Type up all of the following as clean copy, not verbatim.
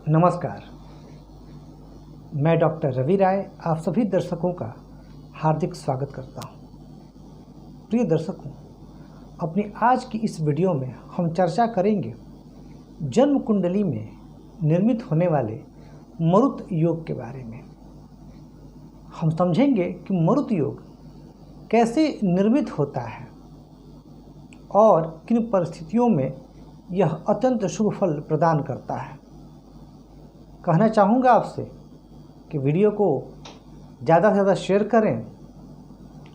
नमस्कार, मैं डॉक्टर रवि राय आप सभी दर्शकों का हार्दिक स्वागत करता हूं। प्रिय दर्शकों, अपनी आज की इस वीडियो में हम चर्चा करेंगे जन्म कुंडली में निर्मित होने वाले मरुत योग के बारे में। हम समझेंगे कि मरुत योग कैसे निर्मित होता है और किन परिस्थितियों में यह अत्यंत शुभ फल प्रदान करता है। कहना चाहूँगा आपसे कि वीडियो को ज़्यादा से ज़्यादा शेयर करें,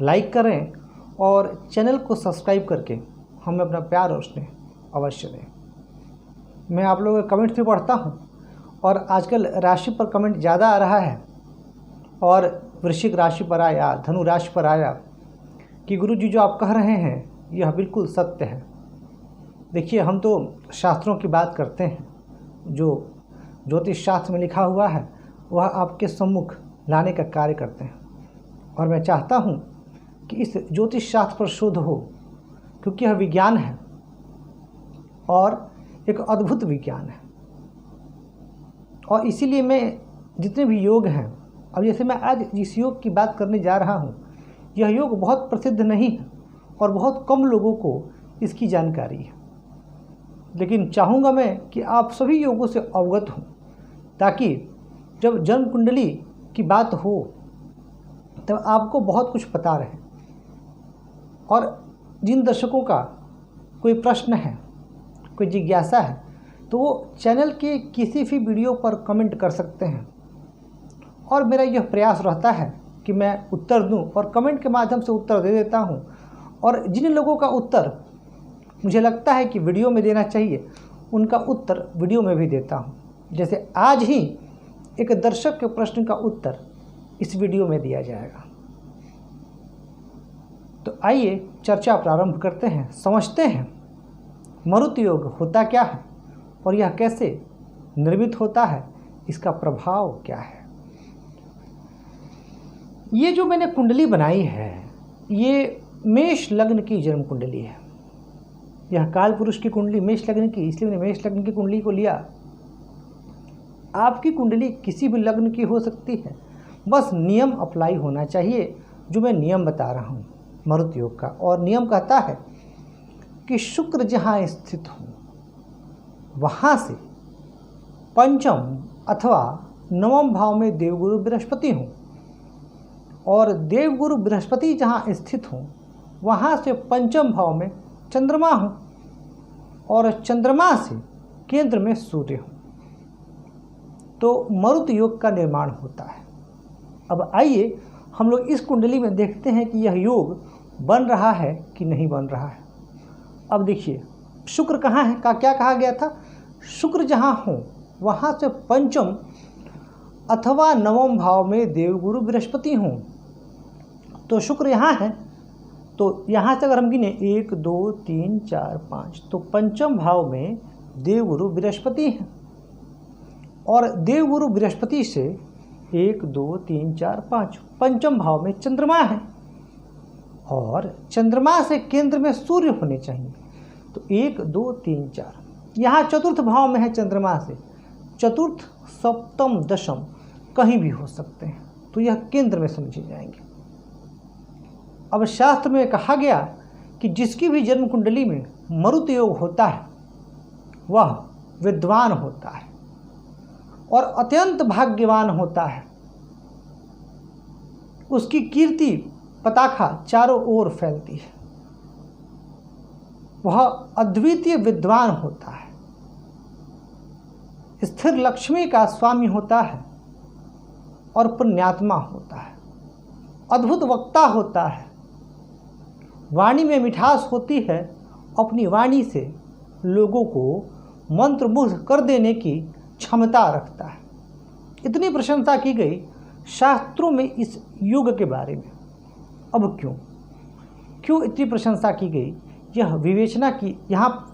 लाइक करें और चैनल को सब्सक्राइब करके हमें अपना प्यार और स्नेह अवश्य दें। मैं आप लोगों के कमेंट्स भी पढ़ता हूँ और आजकल राशि पर कमेंट ज़्यादा आ रहा है और वृश्चिक राशि पर आया, धनु राशि पर आया कि गुरुजी जो आप कह रहे हैं यह बिल्कुल सत्य है। देखिए, हम तो शास्त्रों की बात करते हैं, जो ज्योतिष शास्त्र में लिखा हुआ है वह आपके सम्मुख लाने का कार्य करते हैं और मैं चाहता हूँ कि इस ज्योतिष शास्त्र पर शोध हो, क्योंकि यह विज्ञान है और एक अद्भुत विज्ञान है। और इसीलिए मैं जितने भी योग हैं, अब जैसे मैं आज जिस योग की बात करने जा रहा हूँ, यह योग बहुत प्रसिद्ध नहीं है और बहुत कम लोगों को इसकी जानकारी है, लेकिन चाहूँगा मैं कि आप सभी योगों से अवगत हों, ताकि जब जन्म कुंडली की बात हो तब आपको बहुत कुछ पता रहे। और जिन दर्शकों का कोई प्रश्न है, कोई जिज्ञासा है, तो वो चैनल के किसी भी वीडियो पर कमेंट कर सकते हैं और मेरा यह प्रयास रहता है कि मैं उत्तर दूं और कमेंट के माध्यम से उत्तर दे देता हूं। और जिन लोगों का उत्तर मुझे लगता है कि वीडियो में देना चाहिए, उनका उत्तर वीडियो में भी देता हूं। जैसे आज ही एक दर्शक के प्रश्न का उत्तर इस वीडियो में दिया जाएगा। तो आइए चर्चा प्रारंभ करते हैं, समझते हैं मरुत योग होता क्या है और यह कैसे निर्मित होता है, इसका प्रभाव क्या है। ये जो मैंने कुंडली बनाई है, ये मेष लग्न की जन्म कुंडली है। यह काल पुरुष की कुंडली मेष लग्न की, इसलिए मैंने मेष लग्न की कुंडली को लिया। आपकी कुंडली किसी भी लग्न की हो सकती है, बस नियम अप्लाई होना चाहिए, जो मैं नियम बता रहा हूँ मरुत योग का। और नियम कहता है कि शुक्र जहाँ स्थित हो वहाँ से पंचम अथवा नवम भाव में देवगुरु बृहस्पति हों, और देवगुरु बृहस्पति जहाँ स्थित हों वहाँ से पंचम भाव में चंद्रमा हों, और चंद्रमा से केंद्र में सूर्य हो, तो मरुत योग का निर्माण होता है। अब आइए हम लोग इस कुंडली में देखते हैं कि यह योग बन रहा है कि नहीं बन रहा है। अब देखिए, शुक्र कहाँ है का क्या कहा गया था, शुक्र जहाँ हो वहाँ से पंचम अथवा नवम भाव में देवगुरु बृहस्पति हों। तो शुक्र यहाँ है, तो यहाँ से अगर हम गिने 1 2 3 4 5, तो पंचम भाव में देवगुरु बृहस्पति हैं। और देवगुरु बृहस्पति से 1 2 3 4 5 पंचम भाव में चंद्रमा है, और चंद्रमा से केंद्र में सूर्य होने चाहिए। तो 1 2 3 4 यहाँ चतुर्थ भाव में है चंद्रमा से, चतुर्थ सप्तम दशम कहीं भी हो सकते हैं, तो यह केंद्र में समझे जाएंगे। अब शास्त्र में कहा गया कि जिसकी भी जन्म कुंडली में मरुत योग होता है वह विद्वान होता है और अत्यंत भाग्यवान होता है। उसकी कीर्ति पताखा चारों ओर फैलती है। वह अद्वितीय विद्वान होता है, स्थिर लक्ष्मी का स्वामी होता है और पुण्यात्मा होता है, अद्भुत वक्ता होता है, वाणी में मिठास होती है, अपनी वाणी से लोगों को मंत्रमुग्ध कर देने की क्षमता रखता है। इतनी प्रशंसा की गई शास्त्रों में इस योग के बारे में। अब क्यों इतनी प्रशंसा की गई, यह यहाँ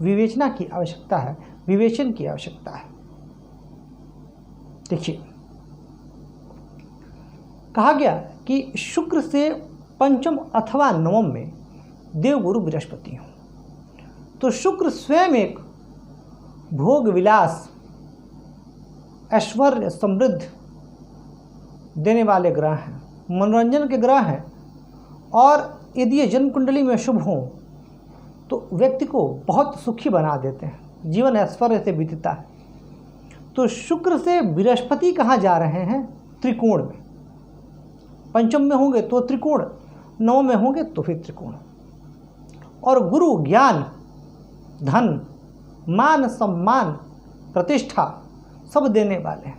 विवेचना की आवश्यकता है, विवेचन की आवश्यकता है। देखिए, कहा गया कि शुक्र से पंचम अथवा नवम में देवगुरु बृहस्पति हो, तो शुक्र स्वयं एक भोग विलास ऐश्वर्य समृद्ध देने वाले ग्रह हैं, मनोरंजन के ग्रह हैं, और यदि ये जन्म कुंडली में शुभ हों तो व्यक्ति को बहुत सुखी बना देते हैं, जीवन ऐश्वर्य से बीतता है। तो शुक्र से बृहस्पति कहाँ जा रहे हैं? त्रिकोण में। पंचम में होंगे तो त्रिकोण, नौ में होंगे तो फिर त्रिकोण। और गुरु ज्ञान, धन, मान, सम्मान, प्रतिष्ठा सब देने वाले हैं।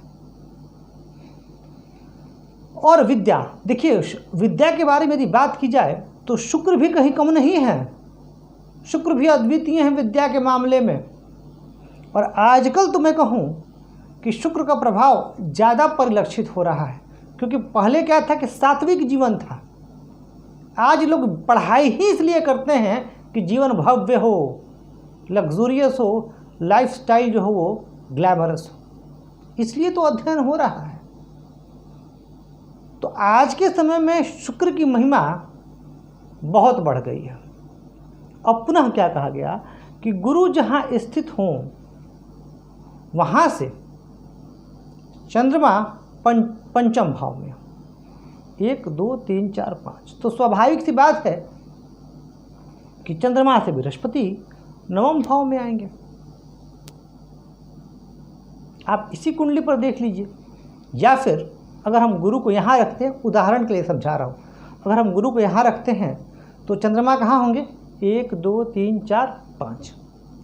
और विद्या, देखिए विद्या के बारे में यदि बात की जाए तो शुक्र भी कहीं कम नहीं है, शुक्र भी अद्वितीय हैं विद्या के मामले में। और आजकल तो मैं कहूँ कि शुक्र का प्रभाव ज़्यादा परिलक्षित हो रहा है, क्योंकि पहले क्या था कि सात्विक जीवन था। आज लोग पढ़ाई ही इसलिए करते हैं कि जीवन भव्य हो, लग्जूरियस हो, लाइफस्टाइल जो हो वो ग्लैमरस हो, इसलिए तो अध्ययन हो रहा है। तो आज के समय में शुक्र की महिमा बहुत बढ़ गई है। अब पुनः क्या कहा गया कि गुरु जहाँ स्थित हों वहाँ से चंद्रमा पंचम भाव में, 1 2 3 4 5, तो स्वाभाविक सी बात है कि चंद्रमा से बृहस्पति नवम भाव में आएंगे। आप इसी कुंडली पर देख लीजिए, या फिर अगर हम गुरु को यहाँ रखते हैं, उदाहरण के लिए समझा रहा हूँ, अगर हम गुरु को यहाँ रखते हैं तो चंद्रमा कहाँ होंगे? 1 2 3 4 5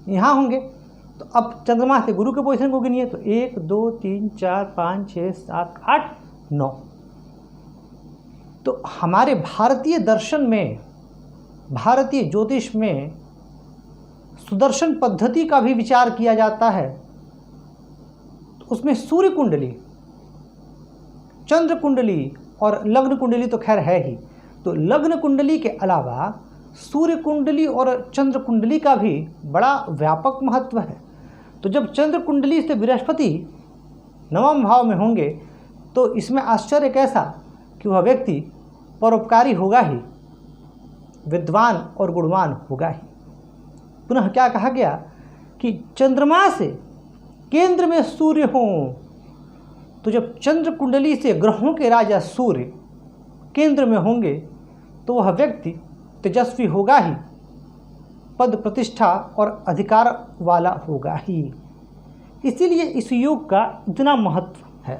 यहाँ होंगे। तो अब चंद्रमा से गुरु के पोजीशन को गिनिए तो 1 2 3 4 5 6 7 8 9। तो हमारे भारतीय दर्शन में, भारतीय ज्योतिष में सुदर्शन पद्धति का भी विचार किया जाता है। तो उसमें सूर्य कुंडली, चंद्र कुंडली और लग्न कुंडली तो खैर है ही, तो लग्न कुंडली के अलावा सूर्य कुंडली और चंद्र कुंडली का भी बड़ा व्यापक महत्व है। तो जब चंद्र कुंडली से बृहस्पति नवम भाव में होंगे तो इसमें आश्चर्य कैसा कि वह व्यक्ति परोपकारी होगा ही, विद्वान और गुणवान होगा ही। पुनः क्या कहा गया कि चंद्रमा से केंद्र में सूर्य हों, तो जब चंद्र कुंडली से ग्रहों के राजा सूर्य केंद्र में होंगे तो वह व्यक्ति तेजस्वी होगा ही, पद प्रतिष्ठा और अधिकार वाला होगा ही। इसीलिए इस योग का इतना महत्व है।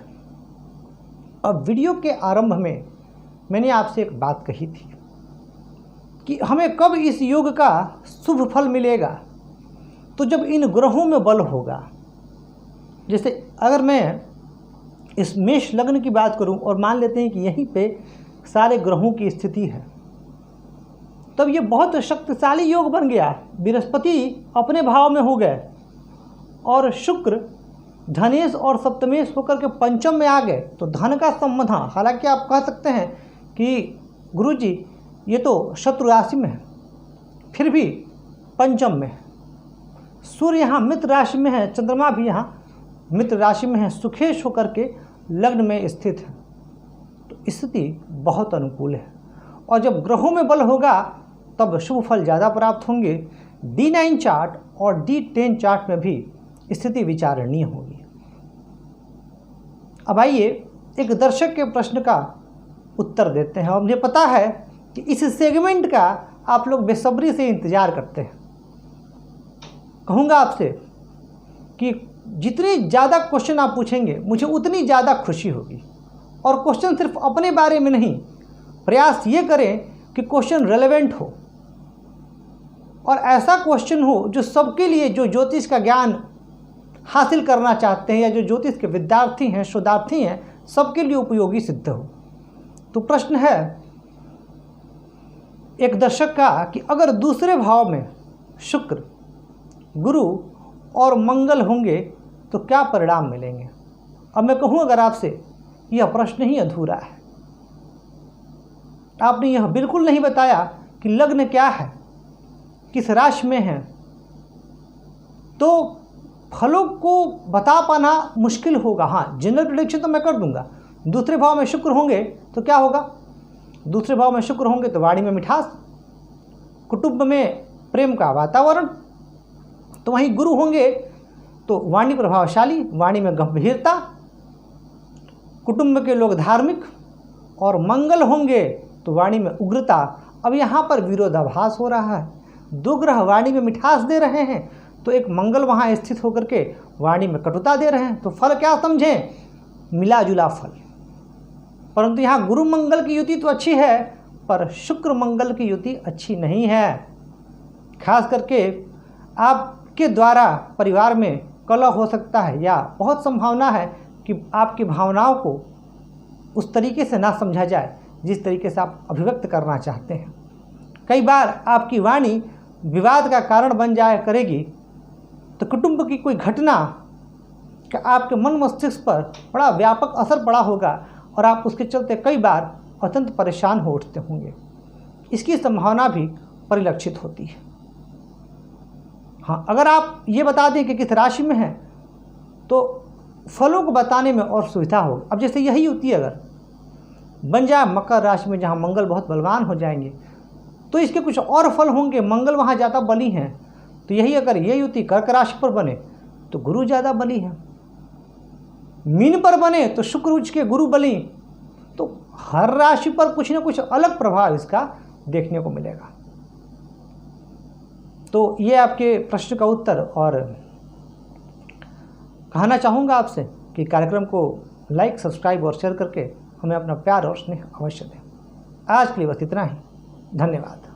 अब वीडियो के आरंभ में मैंने आपसे एक बात कही थी कि हमें कब इस योग का शुभ फल मिलेगा, तो जब इन ग्रहों में बल होगा। जैसे अगर मैं इस मेष लग्न की बात करूं और मान लेते हैं कि यहीं पे सारे ग्रहों की स्थिति है, तब ये बहुत शक्तिशाली योग बन गया। बृहस्पति अपने भाव में हो गए और शुक्र धनेश और सप्तमेश होकर के पंचम में आ गए। तो धन का संबंध, हालांकि आप कह सकते हैं कि गुरुजी ये तो शत्रु राशि में है, फिर भी पंचम में है। सूर्य यहाँ मित्र राशि में है, चंद्रमा भी यहाँ मित्र राशि में है, सुखेश होकर के लग्न में स्थित है। तो स्थिति बहुत अनुकूल है। और जब ग्रहों में बल होगा तब शुभ फल ज़्यादा प्राप्त होंगे। D9 चार्ट और D10 चार्ट में भी स्थिति विचारणीय होगी। अब आइए एक दर्शक के प्रश्न का उत्तर देते हैं। और मुझे पता है कि इस सेगमेंट का आप लोग बेसब्री से इंतज़ार करते हैं। कहूँगा आपसे कि जितने ज़्यादा क्वेश्चन आप पूछेंगे मुझे उतनी ज़्यादा खुशी होगी। और क्वेश्चन सिर्फ अपने बारे में नहीं, प्रयास ये करें कि क्वेश्चन रेलेवेंट हो और ऐसा क्वेश्चन हो जो सबके लिए, जो ज्योतिष का ज्ञान हासिल करना चाहते हैं या जो ज्योतिष के विद्यार्थी हैं, शोधार्थी हैं, सबके लिए उपयोगी सिद्ध हो। तो प्रश्न है एक दर्शक का कि अगर दूसरे भाव में शुक्र, गुरु और मंगल होंगे तो क्या परिणाम मिलेंगे। अब मैं कहूँ अगर आपसे, यह प्रश्न ही अधूरा है। आपने यह बिल्कुल नहीं बताया कि लग्न क्या है, किस राशि में है, तो फलों को बता पाना मुश्किल होगा। हाँ, जनरल प्रेडिक्शन तो मैं कर दूंगा। दूसरे भाव में शुक्र होंगे तो क्या होगा? दूसरे भाव में शुक्र होंगे तो वाणी में मिठास, कुटुंब में प्रेम का वातावरण। तो वहीं गुरु होंगे तो वाणी प्रभावशाली, वाणी में गंभीरता, कुटुंब के लोग धार्मिक और मंगल होंगे तो वाणी में उग्रता। अब यहाँ पर विरोधाभास हो रहा है, दो ग्रह वाणी में मिठास दे रहे हैं तो एक मंगल वहाँ स्थित होकर के वाणी में कटुता दे रहे हैं, तो फल क्या समझें? मिला जुला फल। परंतु यहाँ गुरु मंगल की युति तो अच्छी है पर शुक्र मंगल की युति अच्छी नहीं है। खास करके आपके द्वारा परिवार में कलह हो सकता है या बहुत संभावना है कि आपकी भावनाओं को उस तरीके से ना समझा जाए जिस तरीके से आप अभिव्यक्त करना चाहते हैं। कई बार आपकी वाणी विवाद का कारण बन जाया करेगी, तो कुटुंब की कोई घटना का आपके मन मस्तिष्क पर बड़ा व्यापक असर पड़ा होगा और आप उसके चलते कई बार अत्यंत परेशान हो उठते होंगे। इसकी संभावना भी परिलक्षित होती है। हाँ, अगर आप ये बता दें कि किस राशि में है तो फलों को बताने में और सुविधा होगी। अब जैसे यही युति अगर बन जाए मकर राशि में जहाँ मंगल बहुत बलवान हो जाएंगे तो इसके कुछ और फल होंगे। मंगल वहाँ ज़्यादा बली हैं, तो यही अगर ये युति कर्क राशि पर बने तो गुरु ज़्यादा बली है, मीन पर बने तो शुक्र उच्च के गुरु बली। तो हर राशि पर कुछ न कुछ अलग प्रभाव इसका देखने को मिलेगा। तो ये आपके प्रश्न का उत्तर, और कहना चाहूँगा आपसे कि कार्यक्रम को लाइक, सब्सक्राइब और शेयर करके हमें अपना प्यार और स्नेह अवश्य दें। आज के लिए बस इतना ही। धन्यवाद।